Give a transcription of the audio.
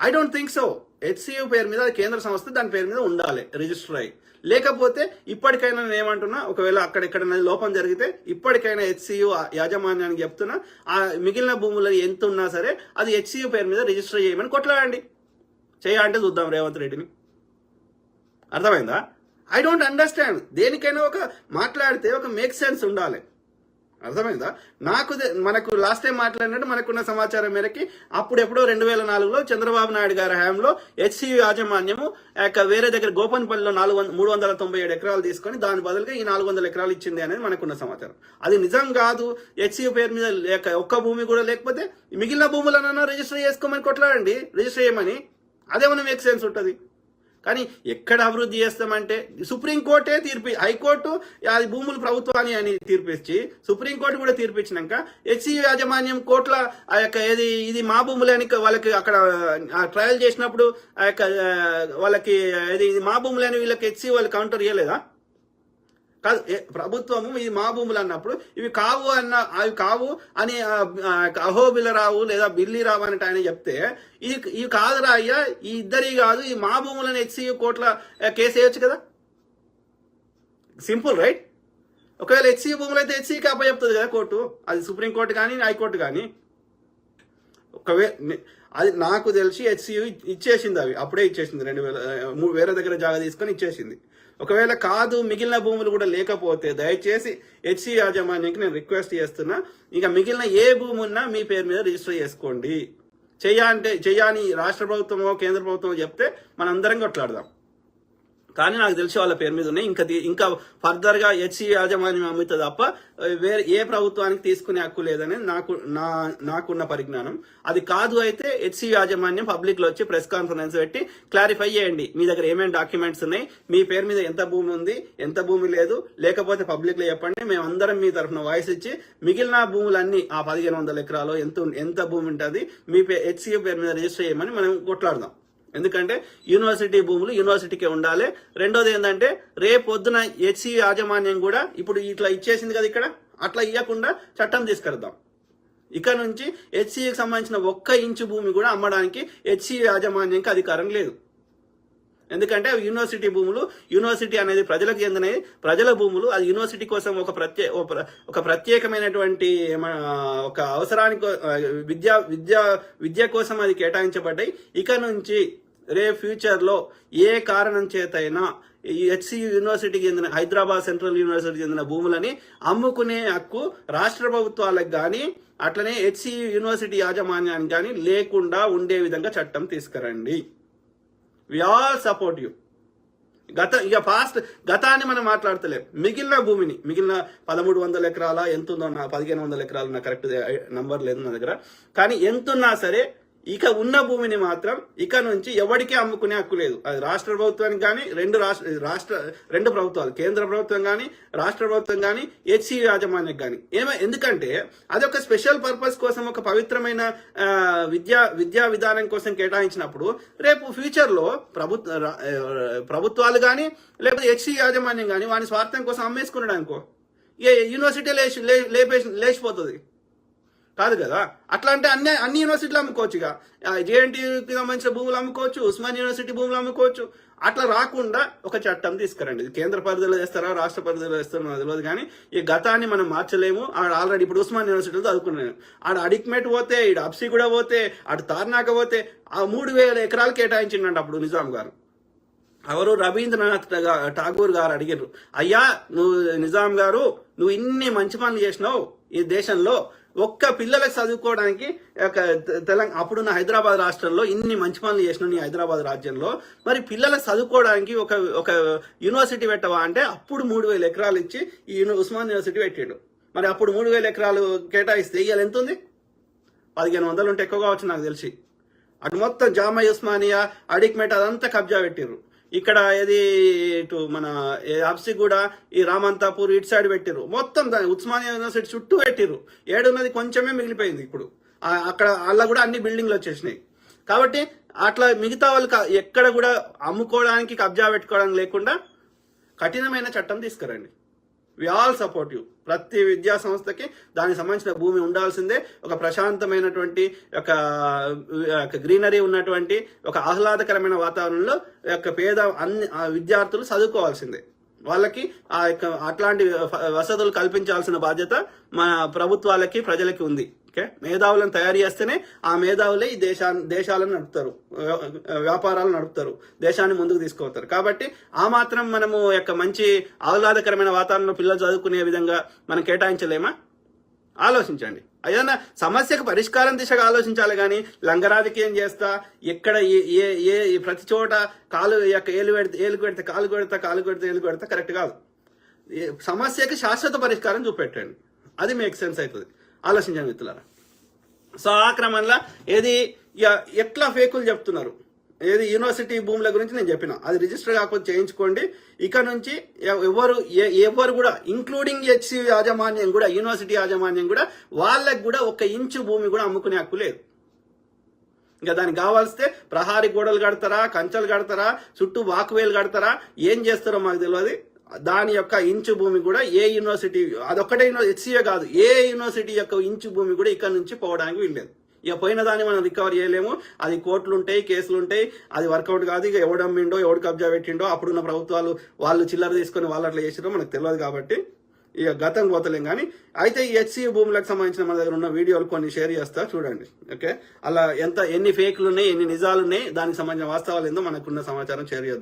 I don't think so. HCU పేరు మీద కేంద్ర సంస్థ దాని పేరు మీద ఉండాలి రిజిస్టర్ అయ్యి. లేకపోతే ఇప్పటికైనా నేను ఏమంటున్నా, ఒకవేళ అక్కడెక్కడ లోపం జరిగితే ఇప్పటికైనా హెచ్సియు యాజమాన్యానికి చెప్తున్నా, ఆ మిగిలిన భూములు ఎంత ఉన్నా సరే అది హెచ్సియు పేరు మీద రిజిస్టర్ చేయమని కొట్లాడండి. చేయాలంటే చూద్దాం రేవంత్ రెడ్డిని. అర్థమైందా? I don't understand. దేనికైనా ఒక మాట్లాడితే ఒక మేక్ సెన్స్ ఉండాలి. అర్థమైందా? మనకు లాస్ట్ టైం మాట్లాడినట్టు మనకున్న సమాచారం మేరకి అప్పుడెప్పుడో 2004లో చంద్రబాబు నాయుడు గారి హయాంలో హెచ్సియు యాజమాన్యము వేరే దగ్గర గోపన్పల్లిలో 397 ఎకరాలు తీసుకొని దాని బదులుగా ఈ 400 ఎకరాలు ఇచ్చింది అనేది మనకున్న సమాచారం. అది నిజం కాదు. హెచ్సియు పేరు మీద ఒక్క భూమి కూడా లేకపోతే మిగిలిన భూములనన్నా రిజిస్టర్ చేసుకోమని కొట్లాడండి, రిజిస్టర్ చేయమని. అదేమన్నా మేక్ సెన్స్ ఉంటుంది. కానీ ఎక్కడ అభివృద్ధి చేస్తామంటే సుప్రీంకోర్టే హైకోర్టు అది భూములు ప్రభుత్వాన్ని అని తీర్పిచ్చి సుప్రీంకోర్టు కూడా తీర్పిచ్చినాక హెచ్సియు యాజమాన్యం కోట్ల ఆ యొక్క ఇది మా భూములు అని వాళ్ళకి అక్కడ ట్రయల్ చేసినప్పుడు ఆ యొక్క వాళ్ళకి ఇది మా భూములు అని వీళ్ళకి హెచ్సియు వాళ్ళు కౌంటర్ ఇవ్వలేదా? కాదు, ప్రభుత్వము ఇది మా భూములు అన్నప్పుడు అవి కావు అని అహోబిలరావు లేదా బిల్లిరావు అని ఆయన చెప్తే ఇవి కాదురా అయ్యా, ఈ ఇద్దరి కాదు, ఈ మా భూములను హెచ్సియు కోర్టుల కేసు వేయొచ్చు కదా. Simple right. ఒకవేళ హెచ్సియు భూములు అయితే హెచ్సియుకి అప్పచెప్తుంది కదా కోర్టు, అది సుప్రీంకోర్టు కానీ హైకోర్టు కానీ. అది నాకు తెలిసి హెచ్సియు ఇచ్చేసింది, అవి అప్పుడే ఇచ్చేసింది. 2000 వేరే దగ్గర జాగా తీసుకొని ఇచ్చేసింది. ఒకవేళ కాదు మిగిలిన భూములు కూడా లేకపోతే దయచేసి హెచ్సియు యాజమాన్యానికి నేను రిక్వెస్ట్ చేస్తున్నా, ఇక మిగిలిన ఏ భూమి ఉన్నా మీ పేరు మీద రిజిస్టర్ చేసుకోండి. చెయ్యాని రాష్ట్ర ప్రభుత్వమో కేంద్ర ప్రభుత్వమో చెప్తే మనందరం కొట్లాడదాం. కానీ నాకు తెలిసి వాళ్ళ పేరు మీద ఉన్నాయి. ఇంకా ఫర్దర్ గా హెచ్సియు యాజమాన్యం అమ్ముతుంది తప్ప వేరే ఏ ప్రభుత్వానికి తీసుకునే హక్కు లేదని నాకున్న పరిజ్ఞానం. అది కాదు అయితే హెచ్సియు యాజమాన్యం పబ్లిక్ లో వచ్చి ప్రెస్ కాన్ఫరెన్స్ పెట్టి క్లారిఫై చేయండి, మీ దగ్గర ఏమేమి డాక్యుమెంట్స్ ఉన్నాయి, మీ పేరు మీద ఎంత భూమి ఉంది, ఎంత భూమి లేదు, లేకపోతే పబ్లిక్ లో చెప్పండి. మేమందరం మీ తరఫున వాయిస్ ఇచ్చి మిగిలిన భూములన్నీ ఆ 1500 ఎకరాలు ఎంత భూమి ఉంటుంది మీ హెచ్సియు పేరు మీద రిజిస్టర్ చేయమని మనం కొట్లాడదాం. ఎందుకంటే యూనివర్సిటీ భూములు యూనివర్సిటీకే ఉండాలి. రెండోది ఏంటంటే రేపొద్దున హెచ్సియు యాజమాన్యం కూడా ఇప్పుడు ఇట్లా ఇచ్చేసింది కదా, ఇక్కడ అట్లా ఇవ్వకుండా చట్టం తీసుకెళ్దాం. ఇక నుంచి హెచ్సియుకి సంబంధించిన 1 ఇంచు భూమి కూడా అమ్మడానికి హెచ్సియు యాజమాన్యానికి అధికారం లేదు. ఎందుకంటే యూనివర్సిటీ భూములు, యూనివర్సిటీ అనేది ప్రజలకు చెందినవి, ప్రజల భూములు. అది యూనివర్సిటీ కోసం ఒక ప్రత్యేకమైనటువంటి ఒక అవసరానికి విద్య కోసం అది కేటాయించబడ్డాయి. ఇక నుంచి ఫ్యూచర్ లో ఏ కారణం చేతైనా ఈ హెచ్సియు యూనివర్సిటీకి చెందిన హైదరాబాద్ సెంట్రల్ యూనివర్సిటీకి చెందిన భూములని అమ్ముకునే హక్కు రాష్ట్ర ప్రభుత్వాలకు కానీ అట్లనే హెచ్సియు యూనివర్సిటీ యాజమాన్యానికి కానీ లేకుండా ఉండే విధంగా చట్టం తీసుకురండి. We all support you. గతాన్ని మనం మాట్లాడతలేం. మిగిలిన భూమిని, మిగిలిన 1300 ఎకరాల ఎంత ఉందో, 1500 ఎకరాలు నా కరెక్ట్ నంబర్ లేదు నా దగ్గర, కానీ ఎంతున్నా సరే ఇక ఉన్న భూమిని మాత్రం ఇక నుంచి ఎవరికీ అమ్ముకునే హక్కు లేదు. అది రాష్ట్ర ప్రభుత్వానికి కానీ రెండు ప్రభుత్వాలు, కేంద్ర ప్రభుత్వం కానీ రాష్ట్ర ప్రభుత్వం కానీ హెచ్సియు యాజమాన్యానికి కానీ. ఎందుకంటే అది ఒక స్పెషల్ పర్పస్ కోసం, ఒక పవిత్రమైన విద్యా విధానం కోసం కేటాయించినప్పుడు రేపు ఫ్యూచర్ లో ప్రభుత్వాలు కానీ లేకపోతే హెచ్సియు యాజమాన్యం కానీ వాని స్వార్థం కోసం అమ్మేసుకున్నాడు అనుకో, యూనివర్సిటీ లేచిపోతుంది కాదు కదా. అట్లా అంటే అన్ని యూనివర్సిటీలు అమ్ముకోవచ్చుగా. జేఎన్టీయూకి సంబంధించిన భూములు అమ్ముకోవచ్చు, ఉస్మాన్ యూనివర్సిటీ భూములు అమ్ముకోవచ్చు. అట్లా రాకుండా ఒక చట్టం తీసుకురండి. కేంద్ర పరిధిలో చేస్తారా రాష్ట్ర పరిధిలో చేస్తారో తెలియదు, కానీ ఈ గతాన్ని మనం మార్చలేము. ఆల్రెడీ ఇప్పుడు ఉస్మాన్ యూనివర్సిటీలో చదువుకున్నాను, ఆడ అడిక్మెట్ పోతే, ఈడ అప్సి కూడా పోతే, అటు తార్నాక పోతే ఆ 3000 ఎకరాలు కేటాయించిండంట అప్పుడు నిజాం గారు. ఎవరు రవీంద్రనాథ్ ఠాగూర్ గారు అడిగారు, అయ్యా నువ్వు నిజాం గారు, నువ్వు ఇన్ని మంచి పనులు చేసినావు ఈ దేశంలో, ఒక్క పిల్లలకు చదువుకోవడానికి అప్పుడున్న హైదరాబాద్ రాష్ట్రంలో ఇన్ని మంచి పనులు చేసిన నీ హైదరాబాద్ రాజ్యంలో, మరి పిల్లలకు చదువుకోవడానికి ఒక యూనివర్సిటీ పెట్టవా అంటే అప్పుడు 3000 ఎకరాలు ఇచ్చి ఈ ఉస్మాన్ యూనివర్సిటీ పెట్టాడు. మరి అప్పుడు 3000 ఎకరాలు కేటాయిస్తే ఇవాళ ఎంత ఉంది? 1500 ఉంటే ఎక్కువ కావచ్చు నాకు తెలిసి. అటు మొత్తం జామా ఉస్మానియా అడిక్మెట్ అదంతా కబ్జా పెట్టిర్రు. ఇక్కడ ఏది ఇటు మన అప్సి కూడా ఈ రామంతాపూర్ ఇటు సైడ్ పెట్టిర్రు. మొత్తం ఉస్మానియా యూనివర్సిటీ చుట్టూ పెట్టిర్రు. ఏడున్నది కొంచెమే మిగిలిపోయింది. ఇప్పుడు అక్కడ అలా కూడా అన్ని బిల్డింగ్లు వచ్చేసినాయి. కాబట్టి అట్లా మిగతా వాళ్ళు ఎక్కడ కూడా అమ్ముకోవడానికి కబ్జా పెట్టుకోవడానికి లేకుండా కఠినమైన చట్టం తీసుకురండి. We all support you. ప్రతి విద్యా సంస్థకి దానికి సంబంధించిన భూమి ఉండాల్సిందే. ఒక ప్రశాంతమైనటువంటి ఒక గ్రీనరీ ఉన్నటువంటి ఒక ఆహ్లాదకరమైన వాతావరణంలో యొక్క పేద అన్ని విద్యార్థులు చదువుకోవాల్సిందే. వాళ్ళకి ఆ యొక్క అట్లాంటి వసతులు కల్పించాల్సిన బాధ్యత మన ప్రభుత్వాలకి ప్రజలకి ఉంది. ఓకే, మేధావులను తయారు చేస్తేనే ఆ మేధావులే ఈ దేశాలను నడుపుతారు, వ్యాపారాలు నడుపుతారు, దేశాన్ని ముందుకు తీసుకుపోతారు. కాబట్టి ఆ మాత్రం మనము యొక్క మంచి ఆహ్లాదకరమైన వాతావరణంలో పిల్లలు చదువుకునే విధంగా మనం కేటాయించలేమా? ఆలోచించండి. ఏదైనా సమస్యకు పరిష్కారం దిశగా ఆలోచించాలి కానీ లంగరాజకీయం చేస్తా ఎక్కడ ఏ ప్రతి చోట ఏలు పెడితే కాలు పెడితే కరెక్ట్ కాదు. సమస్యకి శాశ్వత పరిష్కారం చూపెట్టండి, అది మేక్ సెన్స్ అవుతుంది. ఆలోచించండి మిత్రులారా. సో ఆ క్రమంలో ఏది ఎట్లా ఫేకులు చెప్తున్నారు, ఏది యూనివర్సిటీ భూముల గురించి నేను చెప్పిన, అది రిజిస్టర్ కాకపోతే చేయించుకోండి. ఇక నుంచి ఎవరు కూడా ఇంక్లూడింగ్ హెచ్సి యాజమాన్యం కూడా, యూనివర్సిటీ యాజమాన్యం కూడా, వాళ్ళకి కూడా 1 ఇంచు భూమి కూడా అమ్ముకునే హక్కు లేదు. ఇంకా దానికి కావాల్స్తే ప్రహారీ గోడలు కడతారా, కంచెలు కడతారా, చుట్టూ వాకువేలు కడతారా, ఏం చేస్తారో మాకు తెలియదు. దాని యొక్క ఇంచు భూమి కూడా ఏ యూనివర్సిటీ, అదొక్కటే హెచ్సిఏ కాదు, ఏ యూనివర్సిటీ యొక్క ఇంచు భూమి కూడా ఇక్కడ నుంచి పోవడానికి వీల్లేదు. ఇక పోయిన దాన్ని మనం రికవర్ చేయలేము. అది కోర్టులు ఉంటాయి, కేసులు ఉంటాయి, అది వర్కౌట్ కాదు. ఇక ఎవడు అమ్మిండో ఎవడు కబ్జా పెట్టిండో, అప్పుడున్న ప్రభుత్వాలు వాళ్ళు చిల్లర తీసుకొని వాళ్ళు అట్లా చేసిరో మనకు తెలియదు. కాబట్టి ఇక గతం పోతలేం. కానీ అయితే ఈ హెచ్సి భూములకు సంబంధించిన మన దగ్గర ఉన్న వీడియోలు కొన్ని షేర్ చేస్తా, చూడండి. ఓకే, అలా ఎన్ని ఫేక్లు ఉన్నాయి, ఎన్ని నిజాలు ఉన్నాయి, దానికి సంబంధించిన వాస్తవాలు ఏందో మనకున్న సమాచారం షేర్ చేద్దాం.